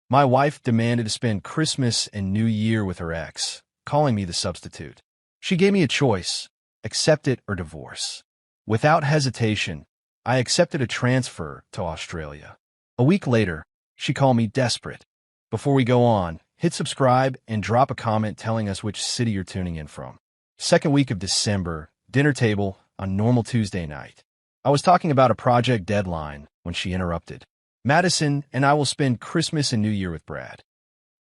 My wife demanded to spend Christmas and New Year with her ex, calling me the substitute. She gave me a choice: accept it or divorce. Without hesitation, I accepted a transfer to Australia. A week later, she called me desperate. Before we go on, hit subscribe and drop a comment telling us which city you're tuning in from. Second week of December, dinner table on normal Tuesday night. I was talking about a project deadline when she interrupted. Madison and I will spend Christmas and New Year with Brad.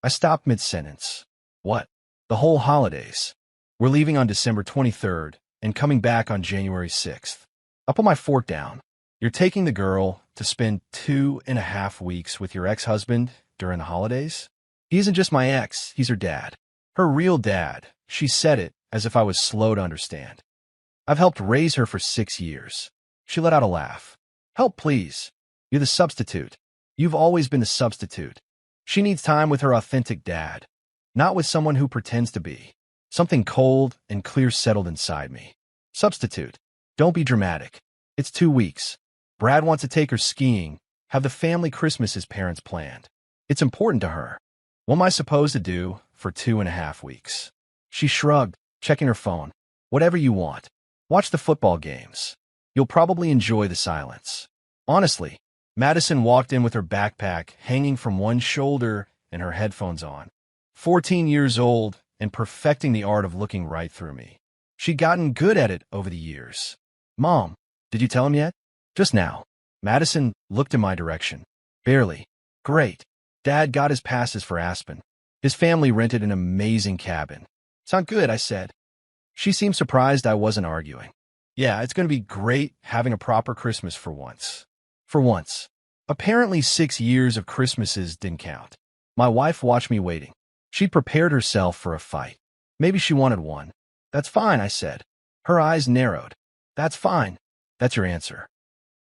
I stopped mid-sentence. What? The whole holidays. We're leaving on December 23rd and coming back on January 6th. I put my fork down. You're taking the girl to spend 2.5 weeks with your ex-husband during the holidays? He isn't just my ex, he's her dad. Her real dad. She said it as if I was slow to understand. I've helped raise her for 6 years. She let out a laugh. Help, please. You're the substitute. You've always been the substitute. She needs time with her authentic dad, not with someone who pretends to be. Something cold and clear settled inside me. Substitute. Don't be dramatic. It's 2 weeks. Brad wants to take her skiing, have the family Christmas his parents planned. It's important to her. What am I supposed to do for 2.5 weeks? She shrugged, checking her phone. Whatever you want. Watch the football games. You'll probably enjoy the silence. Honestly, Madison walked in with her backpack hanging from one shoulder and her headphones on. 14 years old and perfecting the art of looking right through me. She'd gotten good at it over the years. Mom, did you tell him yet? Just now. Madison looked in my direction. Barely. Great. Dad got his passes for Aspen. His family rented an amazing cabin. Sound good, I said. She seemed surprised I wasn't arguing. Yeah, it's going to be great having a proper Christmas for once. For once. Apparently 6 years of Christmases didn't count. My wife watched me waiting. She'd prepared herself for a fight. Maybe she wanted one. That's fine, I said. Her eyes narrowed. That's fine. That's your answer.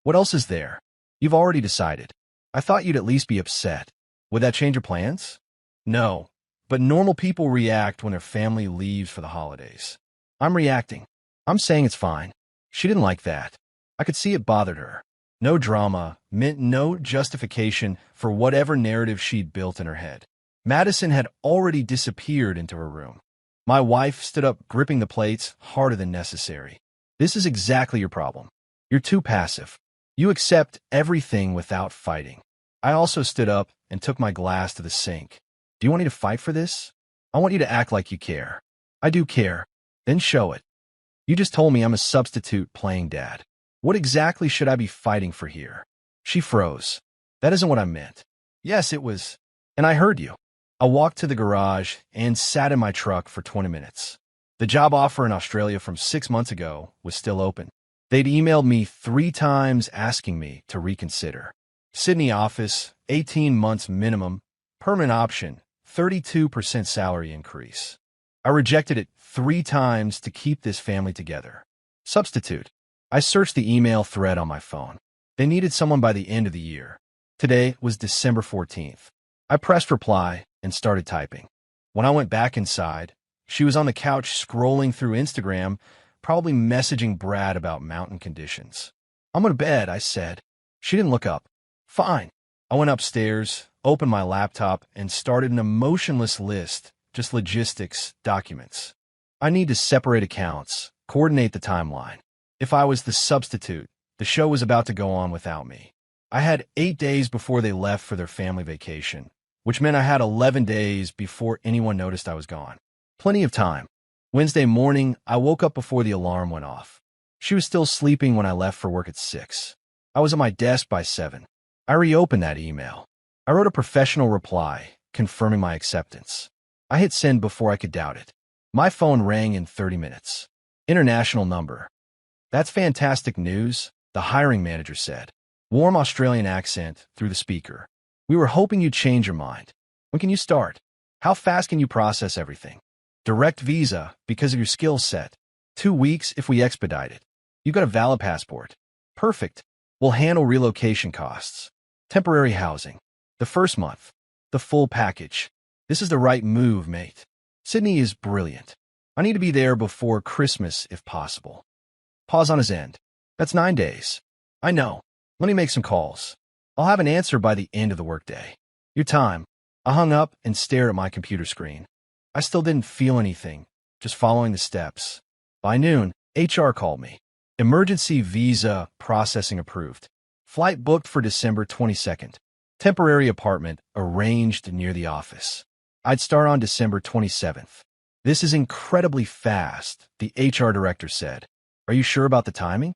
What else is there? You've already decided. I thought you'd at least be upset. Would that change your plans? No, but normal people react when their family leaves for the holidays. I'm reacting. I'm saying it's fine. She didn't like that. I could see it bothered her. No drama meant no justification for whatever narrative she'd built in her head. Madison had already disappeared into her room. My wife stood up, gripping the plates harder than necessary. This is exactly your problem. You're too passive. You accept everything without fighting. I also stood up and took my glass to the sink. Do you want me to fight for this? I want you to act like you care. I do care. Then show it. You just told me I'm a substitute playing dad. What exactly should I be fighting for here? She froze. That isn't what I meant. Yes, it was. And I heard you. I walked to the garage and sat in my truck for 20 minutes. The job offer in Australia from 6 months ago was still open. They'd emailed me 3 times asking me to reconsider. Sydney office, 18 months minimum, permanent option, 32% salary increase. I rejected it 3 times to keep this family together. Substitute. I searched the email thread on my phone. They needed someone by the end of the year. Today was December 14th. I pressed reply and started typing. When I went back inside, she was on the couch scrolling through Instagram, probably messaging Brad about mountain conditions. I'm going to bed, I said. She didn't look up. Fine. I went upstairs, opened my laptop, and started an emotionless list, just logistics, documents. I need to separate accounts, coordinate the timeline. If I was the substitute, the show was about to go on without me. I had 8 days before they left for their family vacation, which meant I had 11 days before anyone noticed I was gone. Plenty of time. Wednesday morning, I woke up before the alarm went off. She was still sleeping when I left for work at 6. I was at my desk by 7. I reopened that email. I wrote a professional reply, confirming my acceptance. I hit send before I could doubt it. My phone rang in 30 minutes. International number. That's fantastic news, the hiring manager said. Warm Australian accent through the speaker. We were hoping you'd change your mind. When can you start? How fast can you process everything? Direct visa because of your skill set. 2 weeks if we expedite it. You've got a valid passport. Perfect. We'll handle relocation costs. Temporary housing. The first month. The full package. This is the right move, mate. Sydney is brilliant. I need to be there before Christmas if possible. Pause on his end. That's 9 days. I know. Let me make some calls. I'll have an answer by the end of the workday. Your time. I hung up and stared at my computer screen. I still didn't feel anything, just following the steps. By noon, HR called me. Emergency visa processing approved. Flight booked for December 22nd. Temporary apartment arranged near the office. I'd start on December 27th. This is incredibly fast, the HR director said. Are you sure about the timing?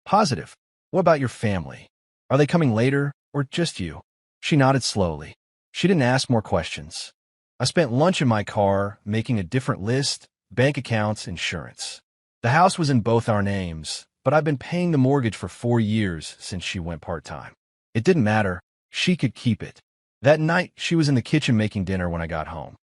Positive. What about your family? Are they coming later or just you? She nodded slowly. She didn't ask more questions. I spent lunch in my car, making a different list, bank accounts, insurance. The house was in both our names, but I've been paying the mortgage for 4 years since she went part-time. It didn't matter. She could keep it. That night, she was in the kitchen making dinner when I got home.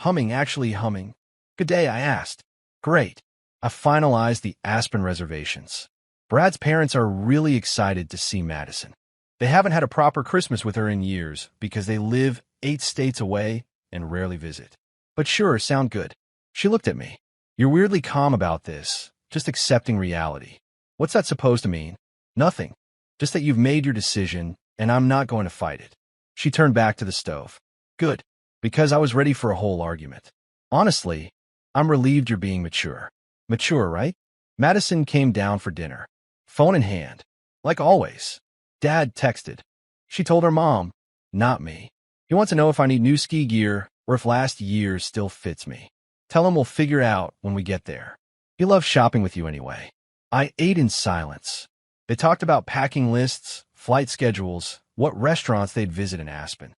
Actually humming. Good day, I asked. Great. I finalized the Aspen reservations. Brad's parents are really excited to see Madison. They haven't had a proper Christmas with her in years because they live 8 states away and rarely visit. But sure, sound good. She looked at me. You're weirdly calm about this, just accepting reality. What's that supposed to mean? Nothing. Just that you've made your decision, and I'm not going to fight it. She turned back to the stove. Good, because I was ready for a whole argument. Honestly, I'm relieved you're being mature. Mature, right? Madison came down for dinner. Phone in hand. Like always. Dad texted. She told her mom, not me. He wants to know if I need new ski gear or if last year's still fits me. Tell him we'll figure out when we get there. He loves shopping with you anyway. I ate in silence. They talked about packing lists, flight schedules, what restaurants they'd visit in Aspen.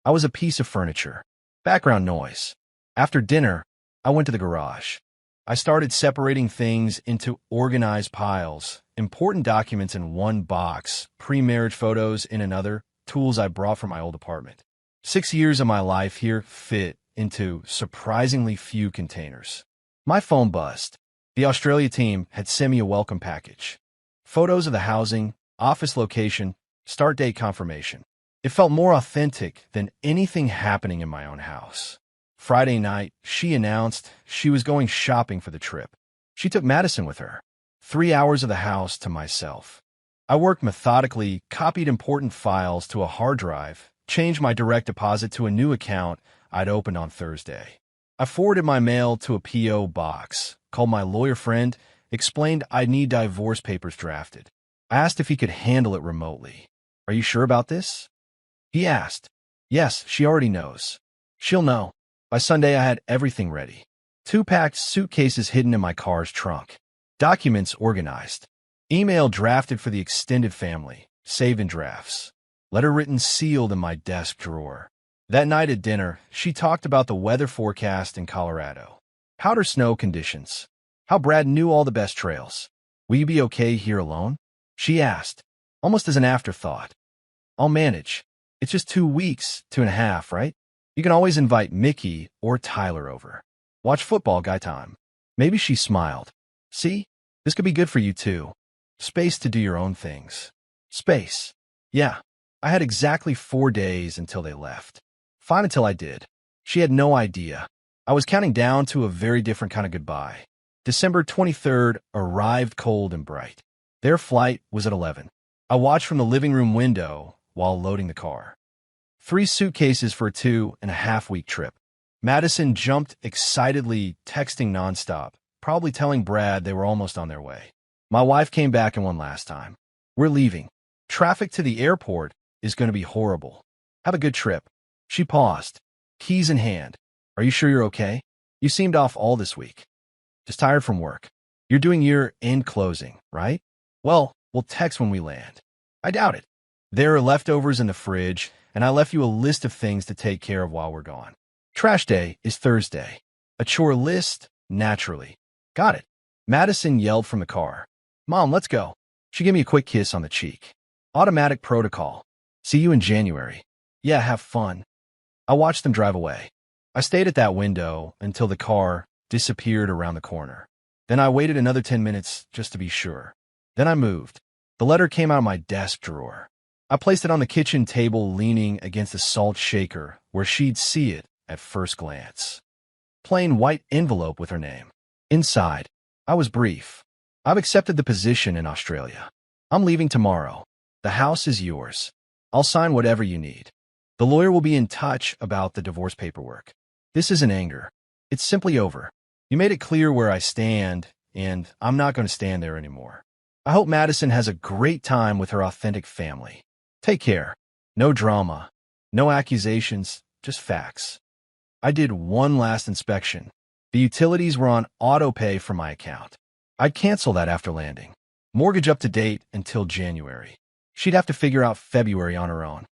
I was a piece of furniture. Background noise. After dinner, I went to the garage. I started separating things into organized piles, important documents in one box, pre-marriage photos in another, tools I brought from my old apartment. 6 years of my life here fit into surprisingly few containers. My phone buzzed. The Australia team had sent me a welcome package. Photos of the housing, office location, start date confirmation. It felt more authentic than anything happening in my own house. Friday night, she announced she was going shopping for the trip. She took Madison with her. 3 hours of the house to myself. I worked methodically, copied important files to a hard drive, changed my direct deposit to a new account I'd opened on Thursday. I forwarded my mail to a P.O. box, called my lawyer friend, explained I'd need divorce papers drafted. I asked if he could handle it remotely. Are you sure about this? He asked. Yes, she already knows. She'll know. By Sunday, I had everything ready. 2 packed suitcases hidden in my car's trunk. Documents organized. Email drafted for the extended family, saved in drafts. Letter written sealed in my desk drawer. That night at dinner, she talked about the weather forecast in Colorado. Powder snow conditions. How Brad knew all the best trails. Will you be okay here alone? She asked, almost as an afterthought. I'll manage. It's just 2 weeks, 2.5, right? You can always invite Mickey or Tyler over. Watch football guy time. Maybe she smiled. See? This could be good for you too. Space to do your own things. Space. Yeah. I had exactly 4 days until they left. Fine until I did. She had no idea. I was counting down to a very different kind of goodbye. December 23rd arrived cold and bright. Their flight was at 11. I watched from the living room window while loading the car. 3 suitcases for a 2.5-week trip. Madison jumped excitedly, texting nonstop, probably telling Brad they were almost on their way. My wife came back in one last time. We're leaving. Traffic to the airport is going to be horrible. Have a good trip. She paused, keys in hand. Are you sure you're okay? You seemed off all this week. Just tired from work. You're doing year-end closing, right? Well, we'll text when we land. I doubt it. There are leftovers in the fridge, and I left you a list of things to take care of while we're gone. Trash day is Thursday. A chore list, naturally. Got it. Madison yelled from the car. Mom, let's go. She gave me a quick kiss on the cheek. Automatic protocol. See you in January. Yeah, have fun. I watched them drive away. I stayed at that window until the car disappeared around the corner. Then I waited another 10 minutes just to be sure. Then I moved. The letter came out of my desk drawer. I placed it on the kitchen table leaning against the salt shaker where she'd see it at first glance. Plain white envelope with her name. Inside, I was brief. I've accepted the position in Australia. I'm leaving tomorrow. The house is yours. I'll sign whatever you need. The The lawyer will be in touch about the divorce paperwork. This isn't anger. It's simply over. You made it clear where I stand, and I'm not going to stand there anymore. I hope Madison has a great time with her authentic family. Take care. No drama. No accusations, just facts. I did one last inspection. The utilities were on auto pay for my account. I'd cancel that after landing. Mortgage up to date until January. She'd have to figure out February on her own.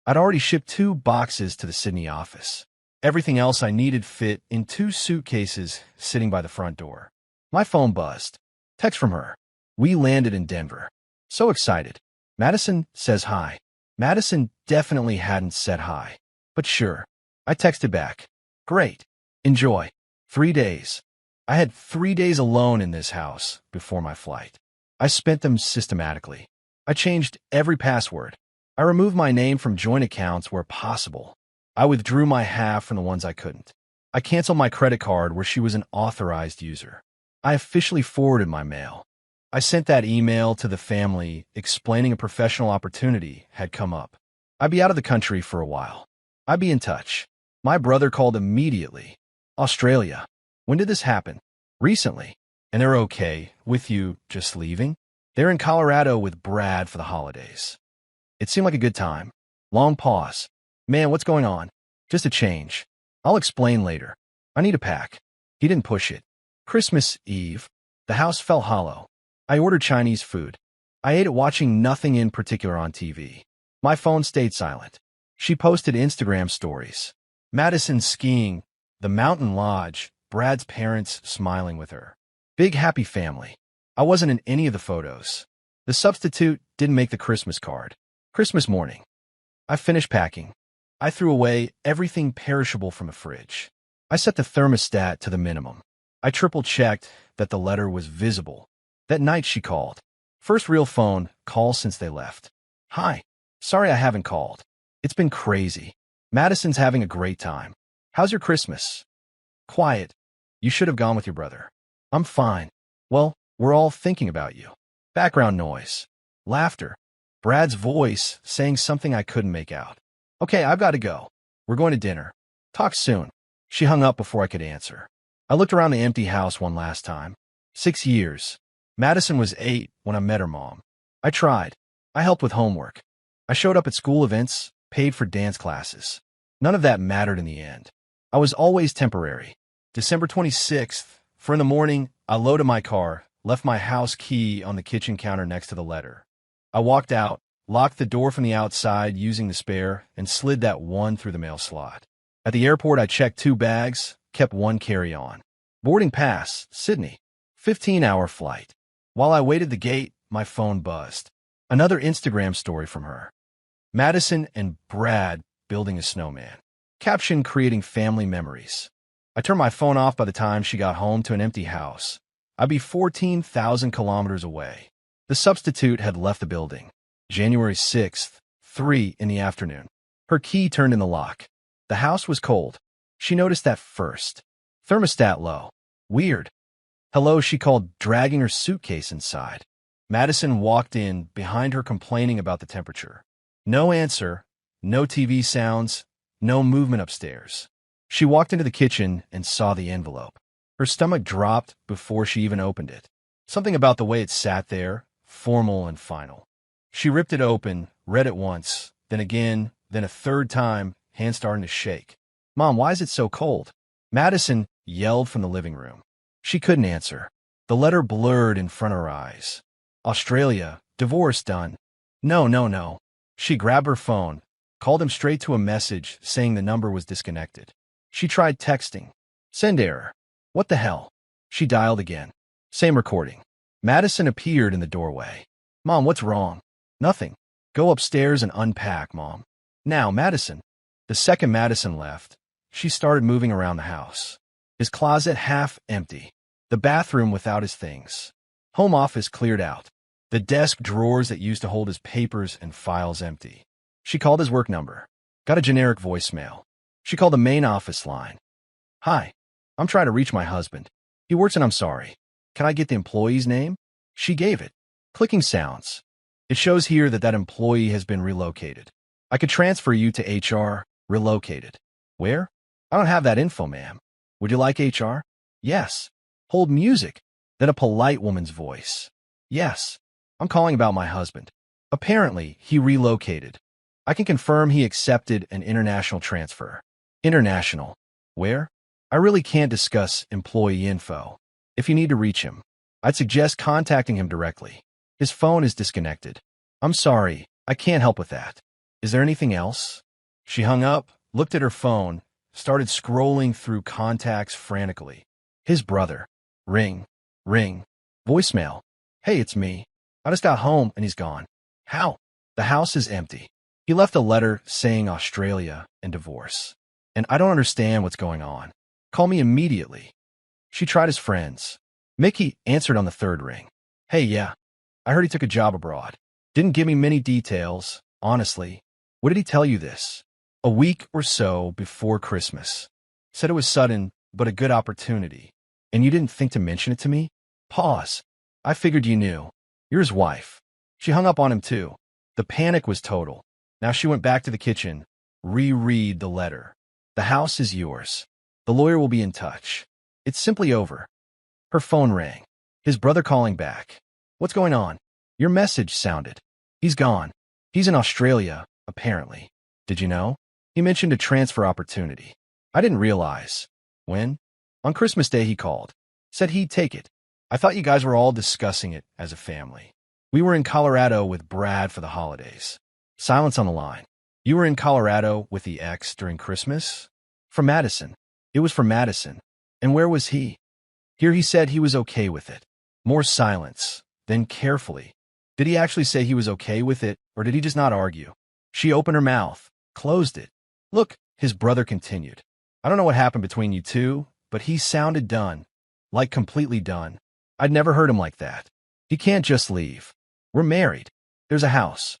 I'd already shipped 2 boxes to the Sydney office. Everything else I needed fit in 2 suitcases sitting by the front door. My phone buzzed. Text from her. We landed in Denver. So excited. Madison says hi. Madison definitely hadn't said hi. But sure. I texted back. Great. Enjoy. 3 days. I had 3 days alone in this house before my flight. I spent them systematically. I changed every password. I removed my name from joint accounts where possible. I withdrew my half from the ones I couldn't. I canceled my credit card where she was an authorized user. I officially forwarded my mail. I sent that email to the family explaining a professional opportunity had come up. I'd be out of the country for a while. I'd be in touch. My brother called immediately. Australia. When did this happen? Recently. And they're okay with you just leaving? They're in Colorado with Brad for the holidays. It seemed like a good time. Long pause. Man, what's going on? Just a change. I'll explain later. I need a pack. He didn't push it. Christmas Eve. The house felt hollow. I ordered Chinese food. I ate it watching nothing in particular on TV. My phone stayed silent. She posted Instagram stories. Madison skiing, the mountain lodge, Brad's parents smiling with her. Big happy family. I wasn't in any of the photos. The substitute didn't make the Christmas card. Christmas morning. I finished packing. I threw away everything perishable from the fridge. I set the thermostat to the minimum. I triple-checked that the letter was visible. That night she called. First real phone call since they left. Hi. Sorry I haven't called. It's been crazy. Madison's having a great time. How's your Christmas? Quiet. You should have gone with your brother. I'm fine. Well, we're all thinking about you. Background noise. Laughter. Brad's voice saying something I couldn't make out. Okay, I've got to go. We're going to dinner. Talk soon. She hung up before I could answer. I looked around the empty house one last time. 6 years. Madison was 8 when I met her mom. I tried. I helped with homework. I showed up at school events, paid for dance classes. None of that mattered in the end. I was always temporary. December 26th, for in the morning, I loaded my car, left my house key on the kitchen counter next to the letter. I walked out, locked the door from the outside using the spare, and slid that one through the mail slot. At the airport, I checked 2 bags, kept 1 carry-on. Boarding pass, Sydney. 15-hour flight. While I waited the gate, my phone buzzed. Another Instagram story from her. Madison and Brad building a snowman. Caption creating family memories. I turned my phone off by the time she got home to an empty house. I'd be 14,000 kilometers away. The substitute had left the building. January 6th, 3 in the afternoon. Her key turned in the lock. The house was cold. She noticed that first. Thermostat low. Weird. Hello, she called, dragging her suitcase inside. Madison walked in, behind her complaining about the temperature. No answer, no TV sounds, no movement upstairs. She walked into the kitchen and saw the envelope. Her stomach dropped before she even opened it. Something about the way it sat there, formal and final. She ripped it open, read it once, then again, then a third time, hands starting to shake. Mom, why is it so cold? Madison yelled from the living room. She couldn't answer. The letter blurred in front of her eyes. Australia, divorce done. No. She grabbed her phone, called him straight to a message saying the number was disconnected. She tried texting. Send error. What the hell? She dialed again. Same recording. Madison appeared in the doorway. Mom, what's wrong? Nothing. Go upstairs and unpack, Mom. Now, Madison. The second Madison left, she started moving around the house. His closet half empty. The bathroom without his things. Home office cleared out. The desk drawers that used to hold his papers and files empty. She called his work number. Got a generic voicemail. She called the main office line. Hi. I'm trying to reach my husband. He works and I'm sorry. Can I get the employee's name? She gave it. Clicking sounds. It shows here that employee has been relocated. I could transfer you to HR, relocated. Where? I don't have that info, ma'am. Would you like HR? Yes. Hold music. Then a polite woman's voice. Yes. I'm calling about my husband. Apparently, he relocated. I can confirm he accepted an international transfer. International. Where? I really can't discuss employee info. If you need to reach him, I'd suggest contacting him directly. His phone is disconnected. I'm sorry, I can't help with that. Is there anything else? She hung up, looked at her phone, started scrolling through contacts frantically. His brother. Ring. Ring. Voicemail. Hey, it's me. I just got home and he's gone. How? The house is empty. He left a letter saying Australia and divorce. And I don't understand what's going on. Call me immediately. She tried his friends. Mickey answered on the third ring. Hey, yeah. I heard he took a job abroad. Didn't give me many details, honestly. What did he tell you this? A week or so before Christmas. Said it was sudden, but a good opportunity. And you didn't think to mention it to me? Pause. I figured you knew. You're his wife. She hung up on him too. The panic was total. Now she went back to the kitchen. Reread the letter. The house is yours. The lawyer will be in touch. It's simply over. Her phone rang. His brother calling back. What's going on? Your message sounded. He's gone. He's in Australia, apparently. Did you know? He mentioned a transfer opportunity. I didn't realize. When? On Christmas Day he called. Said he'd take it. I thought you guys were all discussing it as a family. We were in Colorado with Brad for the holidays. Silence on the line. You were in Colorado with the ex during Christmas? From Madison. It was from Madison. And where was he? Here he said he was okay with it. More silence. Then carefully. Did he actually say he was okay with it, or did he just not argue? She opened her mouth, closed it. Look, his brother continued. I don't know what happened between you two, but he sounded done. Like completely done. I'd never heard him like that. He can't just leave. We're married. There's a house.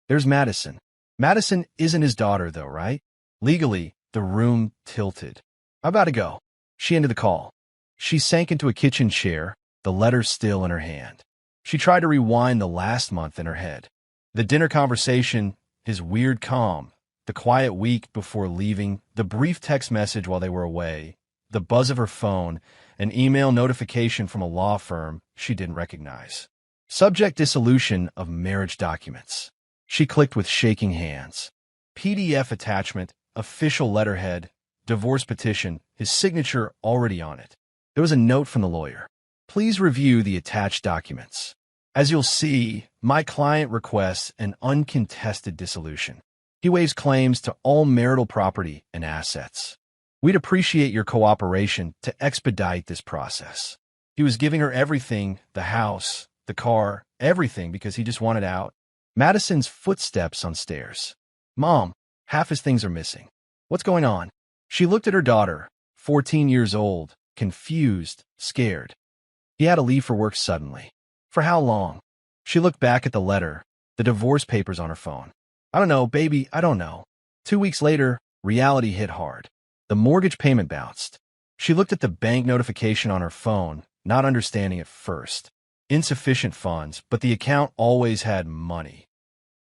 There's Madison. Madison isn't his daughter, though, right? Legally, the room tilted. I'm about to go. She ended the call. She sank into a kitchen chair, the letter still in her hand. She tried to rewind the last month in her head. The dinner conversation, his weird calm, the quiet week before leaving, the brief text message while they were away, the buzz of her phone, an email notification from a law firm she didn't recognize. Subject: dissolution of marriage documents. She clicked with shaking hands. PDF attachment, official letterhead, divorce petition, his signature already on it. There was a note from the lawyer. Please review the attached documents. As you'll see, my client requests an uncontested dissolution. He waives claims to all marital property and assets. We'd appreciate your cooperation to expedite this process. He was giving her everything, the house, the car, everything, because he just wanted out. Madison's footsteps on stairs. Mom, half his things are missing. What's going on? She looked at her daughter, 14 years old, confused, scared. He had to leave for work suddenly. For how long? She looked back at the letter, the divorce papers on her phone. I don't know, baby, I don't know. 2 weeks later, reality hit hard. The mortgage payment bounced. She looked at the bank notification on her phone, not understanding at first. Insufficient funds, but the account always had money.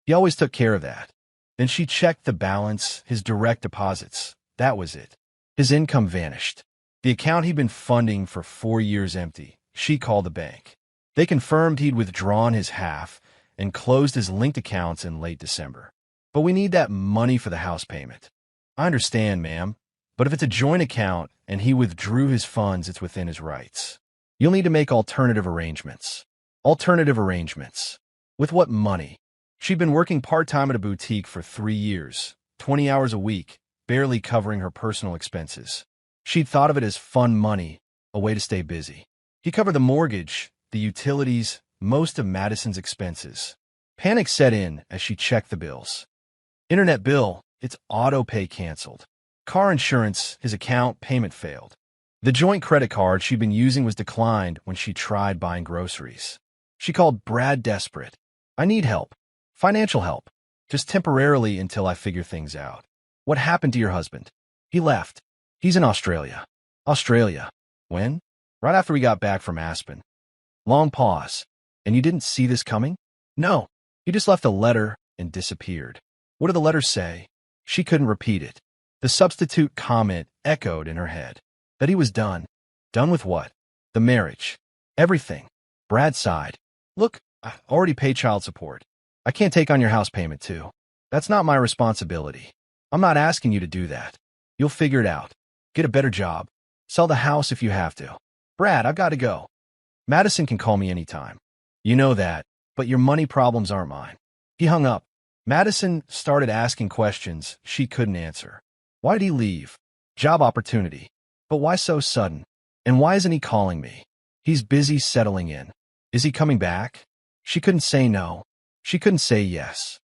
He always took care of that. Then she checked the balance, his direct deposits. That was it. His income vanished. The account he'd been funding for 4 years empty. She called the bank. They confirmed he'd withdrawn his half and closed his linked accounts in late December. But we need that money for the house payment. I understand, ma'am, but if it's a joint account and he withdrew his funds, it's within his rights. You'll need to make alternative arrangements. Alternative arrangements. With what money? She'd been working part-time at a boutique for 3 years, 20 hours a week, barely covering her personal expenses. She'd thought of it as fun money, a way to stay busy. He covered the mortgage, the utilities, most of Madison's expenses. Panic set in as she checked the bills. Internet bill, its auto-pay canceled. Car insurance, his account payment failed. The joint credit card she'd been using was declined when she tried buying groceries. She called Brad desperate. I need help. Financial help. Just temporarily until I figure things out. What happened to your husband? He left. He's in Australia. Australia. When? Right after we got back from Aspen. Long pause. And you didn't see this coming? No. He just left a letter and disappeared. What did the letter say? She couldn't repeat it. The substitute comment echoed in her head. That he was done. Done with what? The marriage. Everything. Brad sighed. Look, I already pay child support. I can't take on your house payment too. That's not my responsibility. I'm not asking you to do that. You'll figure it out. Get a better job. Sell the house if you have to. Brad, I've got to go. Madison can call me anytime. You know that, but your money problems aren't mine. He hung up. Madison started asking questions she couldn't answer. Why did he leave? Job opportunity. But why so sudden? And why isn't he calling me? He's busy settling in. Is he coming back? She couldn't say no. She couldn't say yes.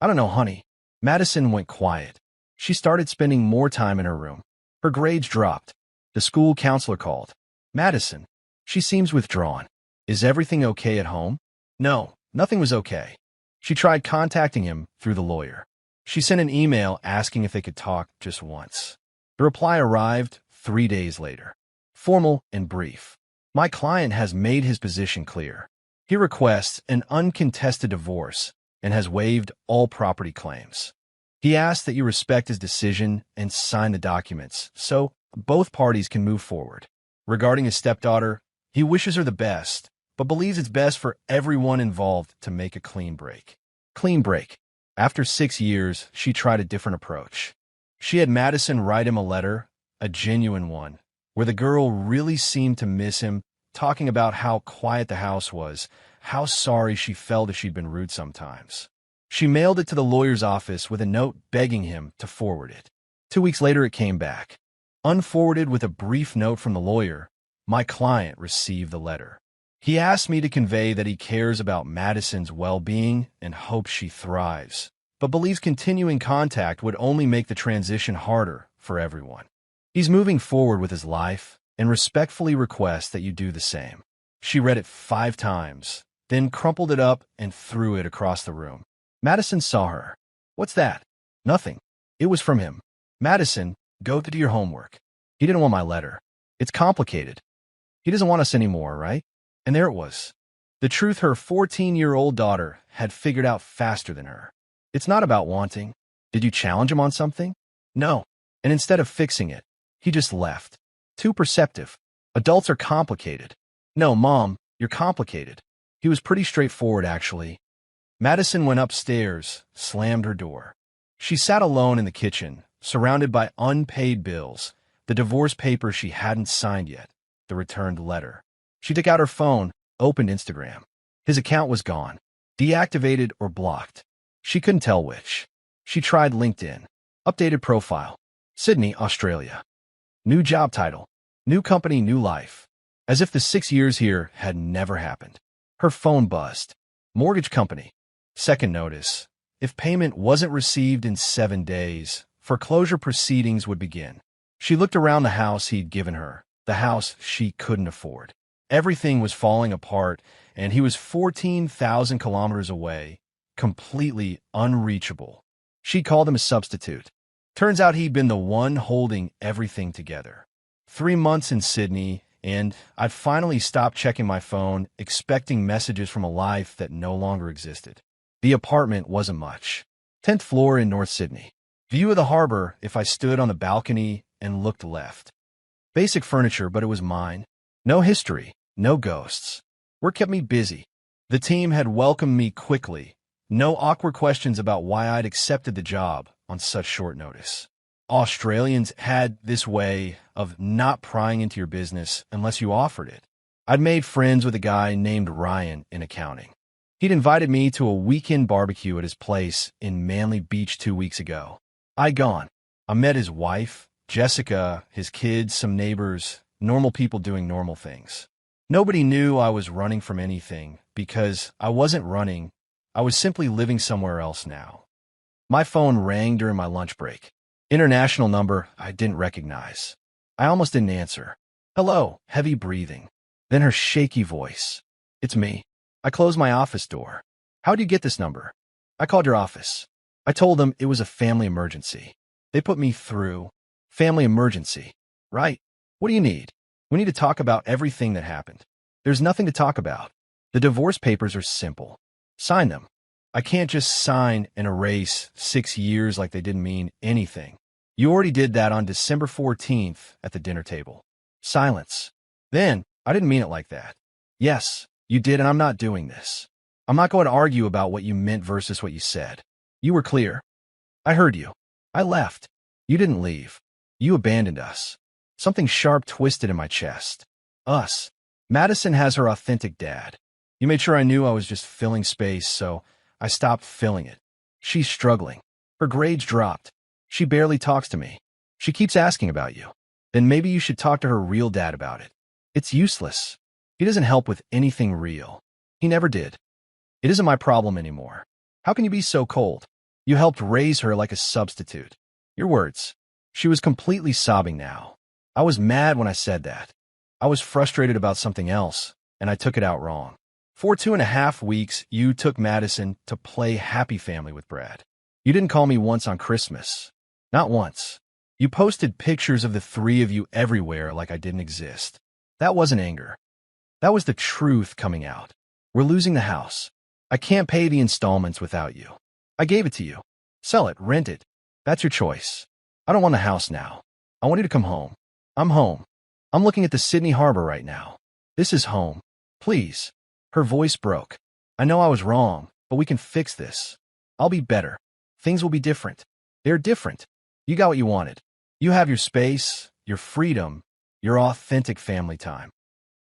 I don't know, honey. Madison went quiet. She started spending more time in her room. Her grades dropped. The school counselor called. Madison. She seems withdrawn. Is everything okay at home? No, nothing was okay. She tried contacting him through the lawyer. She sent an email asking if they could talk just once. The reply arrived 3 days later. Formal and brief. My client has made his position clear. He requests an uncontested divorce and has waived all property claims. He asks that you respect his decision and sign the documents so both parties can move forward. Regarding his stepdaughter, he wishes her the best, but believes it's best for everyone involved to make a clean break. Clean break. After 6 years, she tried a different approach. She had Madison write him a letter, a genuine one, where the girl really seemed to miss him, talking about how quiet the house was, how sorry she felt if she'd been rude sometimes. She mailed it to the lawyer's office with a note begging him to forward it. 2 weeks later, it came back. Unforwarded with a brief note from the lawyer, my client received the letter. He asked me to convey that he cares about Madison's well-being and hopes she thrives, but believes continuing contact would only make the transition harder for everyone. He's moving forward with his life and respectfully requests that you do the same. She read it 5 times, then crumpled it up and threw it across the room. Madison saw her. What's that? Nothing. It was from him. Madison, go to do your homework. He didn't want my letter. It's complicated. He doesn't want us anymore, right? And there it was. The truth her 14-year-old daughter had figured out faster than her. It's not about wanting. Did you challenge him on something? No. And instead of fixing it, he just left. Too perceptive. Adults are complicated. No, Mom, you're complicated. He was pretty straightforward, actually. Madison went upstairs, slammed her door. She sat alone in the kitchen, surrounded by unpaid bills, the divorce papers she hadn't signed yet, the returned letter. She took out her phone, opened Instagram. His account was gone, deactivated or blocked. She couldn't tell which. She tried LinkedIn. Updated profile. Sydney, Australia. New job title. New company, new life. As if the 6 years here had never happened. Her phone buzzed. Mortgage company. Second notice. If payment wasn't received in 7 days, foreclosure proceedings would begin. She looked around the house he'd given her, the house she couldn't afford. Everything was falling apart, and he was 14,000 kilometers away, completely unreachable. She called him a substitute. Turns out he'd been the one holding everything together. 3 months in Sydney, and I'd finally stopped checking my phone, expecting messages from a life that no longer existed. The apartment wasn't much. 10th floor in North Sydney. View of the harbor if I stood on the balcony and looked left. Basic furniture, but it was mine. No history, no ghosts. Work kept me busy. The team had welcomed me quickly. No awkward questions about why I'd accepted the job on such short notice. Australians had this way of not prying into your business unless you offered it. I'd made friends with a guy named Ryan in accounting. He'd invited me to a weekend barbecue at his place in Manly Beach 2 weeks ago. I'd gone. I met his wife, Jessica, his kids, some neighbors, normal people doing normal things. Nobody knew I was running from anything because I wasn't running. I was simply living somewhere else now. My phone rang during my lunch break. International number I didn't recognize. I almost didn't answer. Hello, heavy breathing. Then her shaky voice. It's me. I closed my office door. How'd you get this number? I called your office. I told them it was a family emergency. They put me through. Family emergency. Right. What do you need? We need to talk about everything that happened. There's nothing to talk about. The divorce papers are simple. Sign them. I can't just sign and erase 6 years like they didn't mean anything. You already did that on December 14th at the dinner table. Silence. Then, I didn't mean it like that. Yes, you did, and I'm not doing this. I'm not going to argue about what you meant versus what you said. You were clear. I heard you. I left. You didn't leave. You abandoned us. Something sharp twisted in my chest. Us. Madison has her authentic dad. You made sure I knew I was just filling space, so I stopped filling it. She's struggling. Her grades dropped. She barely talks to me. She keeps asking about you. Then maybe you should talk to her real dad about it. It's useless. He doesn't help with anything real. He never did. It isn't my problem anymore. How can you be so cold? You helped raise her like a substitute. Your words. She was completely sobbing now. I was mad when I said that. I was frustrated about something else, and I took it out wrong. For 2.5 weeks, you took Madison to play Happy Family with Brad. You didn't call me once on Christmas. Not once. You posted pictures of the three of you everywhere like I didn't exist. That wasn't anger. That was the truth coming out. We're losing the house. I can't pay the installments without you. I gave it to you. Sell it, rent it. That's your choice. I don't want the house now. I want you to come home. I'm home. I'm looking at the Sydney Harbor right now. This is home. Please. Her voice broke. I know I was wrong, but we can fix this. I'll be better. Things will be different. They're different. You got what you wanted. You have your space, your freedom, your authentic family time.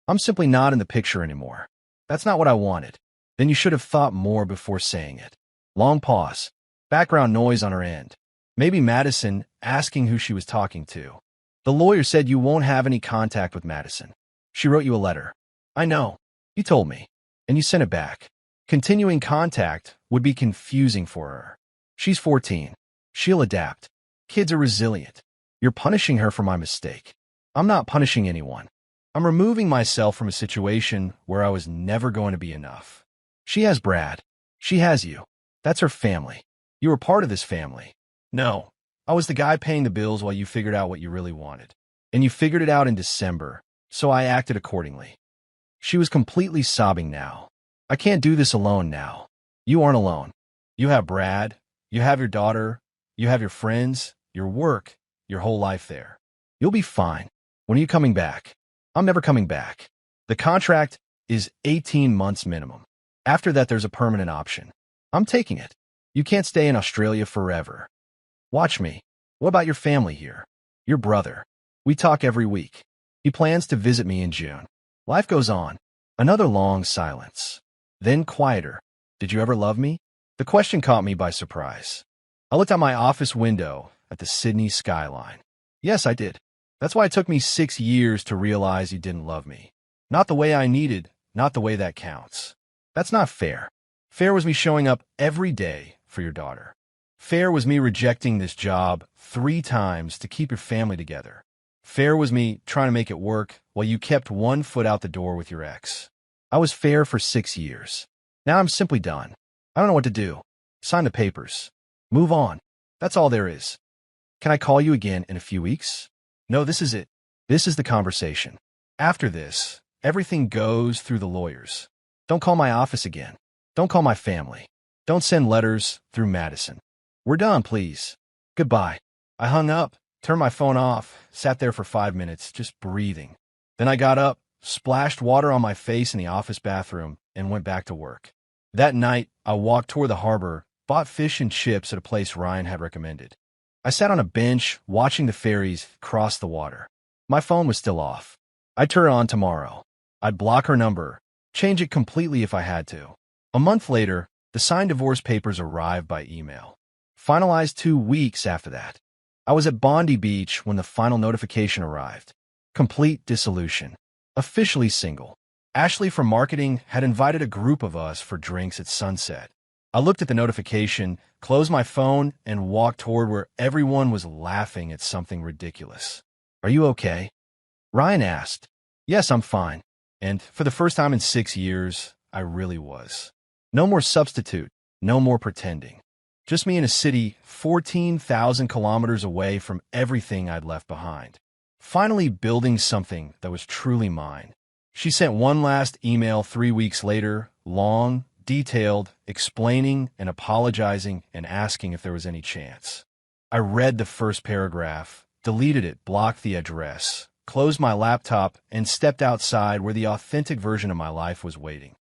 I'm simply not in the picture anymore. That's not what I wanted. Then you should have thought more before saying it. Long pause. Background noise on her end. Maybe Madison asking who she was talking to. The lawyer said you won't have any contact with Madison. She wrote you a letter. I know. You told me. And you sent it back. Continuing contact would be confusing for her. She's 14. She'll adapt. Kids are resilient. You're punishing her for my mistake. I'm not punishing anyone. I'm removing myself from a situation where I was never going to be enough. She has Brad. She has you. That's her family. You were part of this family. No, I was the guy paying the bills while you figured out what you really wanted. And you figured it out in December, so I acted accordingly. She was completely sobbing now. I can't do this alone now. You aren't alone. You have Brad. You have your daughter. You have your friends, your work, your whole life there. You'll be fine. When are you coming back? I'm never coming back. The contract is 18 months minimum. After that, there's a permanent option. I'm taking it. You can't stay in Australia forever. Watch me. What about your family here? Your brother. We talk every week. He plans to visit me in June. Life goes on. Another long silence. Then quieter. Did you ever love me? The question caught me by surprise. I looked out my office window at the Sydney skyline. Yes, I did. That's why it took me 6 years to realize you didn't love me. Not the way I needed, not the way that counts. That's not fair. Fair was me showing up every day for your daughter. Fair was me rejecting this job 3 times to keep your family together. Fair was me trying to make it work while you kept one foot out the door with your ex. I was fair for 6 years. Now I'm simply done. I don't know what to do. Sign the papers. Move on. That's all there is. Can I call you again in a few weeks? No, this is it. This is the conversation. After this, everything goes through the lawyers. Don't call my office again. Don't call my family. Don't send letters through Madison. We're done, please. Goodbye. I hung up, turned my phone off, sat there for 5 minutes, just breathing. Then I got up, splashed water on my face in the office bathroom, and went back to work. That night, I walked toward the harbor, bought fish and chips at a place Ryan had recommended. I sat on a bench, watching the ferries cross the water. My phone was still off. I'd turn it on tomorrow. I'd block her number, change it completely if I had to. A month later, the signed divorce papers arrived by email. Finalized 2 weeks after that. I was at Bondi Beach when the final notification arrived. Complete dissolution. Officially single. Ashley from marketing had invited a group of us for drinks at sunset. I looked at the notification, closed my phone, and walked toward where everyone was laughing at something ridiculous. Are you okay? Ryan asked. Yes, I'm fine. And for the first time in 6 years, I really was. No more substitute, no more pretending. Just me in a city 14,000 kilometers away from everything I'd left behind. Finally building something that was truly mine. She sent one last email 3 weeks later, long, detailed, explaining and apologizing and asking if there was any chance. I read the first paragraph, deleted it, blocked the address, closed my laptop, and stepped outside where the authentic version of my life was waiting.